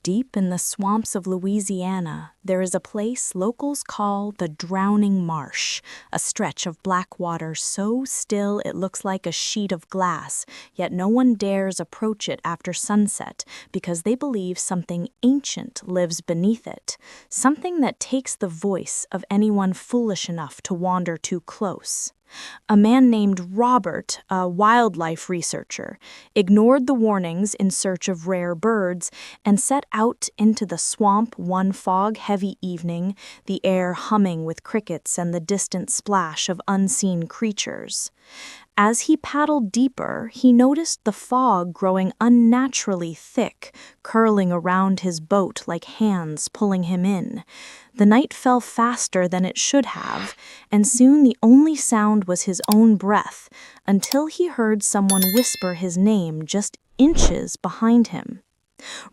Deep in the swamps of Louisiana, there is a place locals call the Drowning Marsh, a stretch of black water so still it looks like a sheet of glass, yet no one dares approach it after sunset because they believe something ancient lives beneath it, something that takes the voice of anyone foolish enough to wander too close. A man named Robert, a wildlife researcher, ignored the warnings in search of rare birds and set out into the swamp one fog-heavy evening, the air humming with crickets and the distant splash of unseen creatures. As he paddled deeper, he noticed the fog growing unnaturally thick, curling around his boat like hands pulling him in. The night fell faster than it should have, and soon the only sound was his own breath, until he heard someone whisper his name just inches behind him.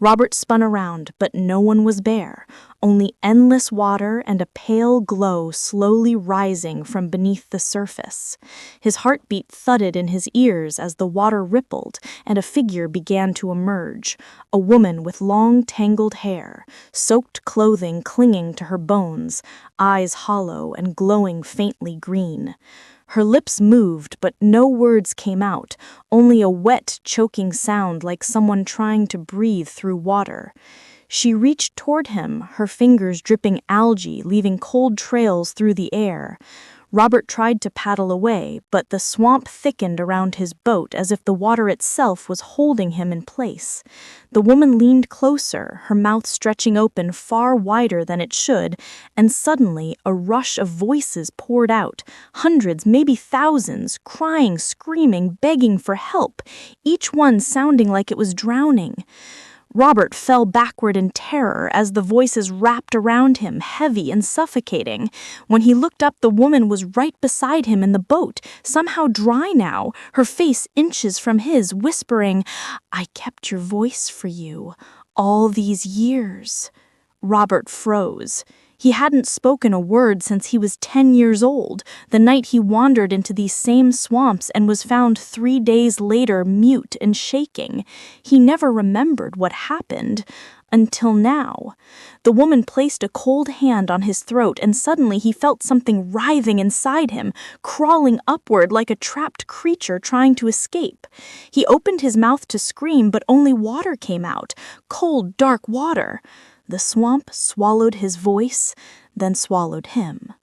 Robert spun around, but no one was there, only endless water and a pale glow slowly rising from beneath the surface. His heartbeat thudded in his ears as the water rippled and a figure began to emerge, a woman with long tangled hair, soaked clothing clinging to her bones, eyes hollow and glowing faintly green. Her lips moved, but no words came out, only a wet, choking sound like someone trying to breathe through water. She reached toward him, her fingers dripping algae, leaving cold trails through the air. Robert tried to paddle away, but the swamp thickened around his boat as if the water itself was holding him in place. The woman leaned closer, her mouth stretching open far wider than it should, and suddenly a rush of voices poured out, hundreds, maybe thousands, crying, screaming, begging for help, each one sounding like it was drowning. Robert fell backward in terror as the voices wrapped around him, heavy and suffocating. When he looked up, the woman was right beside him in the boat, somehow dry now, her face inches from his, whispering, "I kept your voice for you all these years." Robert froze. He hadn't spoken a word since he was 10 years old, the night he wandered into these same swamps and was found 3 days later mute and shaking. He never remembered what happened. Until now. The woman placed a cold hand on his throat and suddenly he felt something writhing inside him, crawling upward like a trapped creature trying to escape. He opened his mouth to scream, but only water came out, cold, dark water. The swamp swallowed his voice, then swallowed him.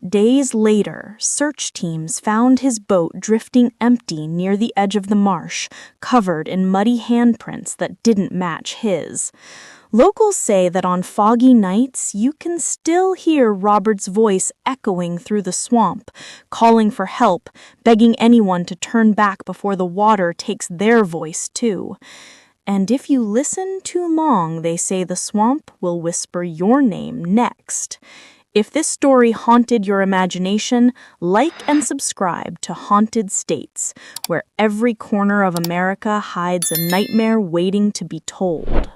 Days later, search teams found his boat drifting empty near the edge of the marsh, covered in muddy handprints that didn't match his. Locals say that on foggy nights, you can still hear Robert's voice echoing through the swamp, calling for help, begging anyone to turn back before the water takes their voice too. And if you listen too long, they say the swamp will whisper your name next. If this story haunted your imagination, like and subscribe to Haunted States, where every corner of America hides a nightmare waiting to be told.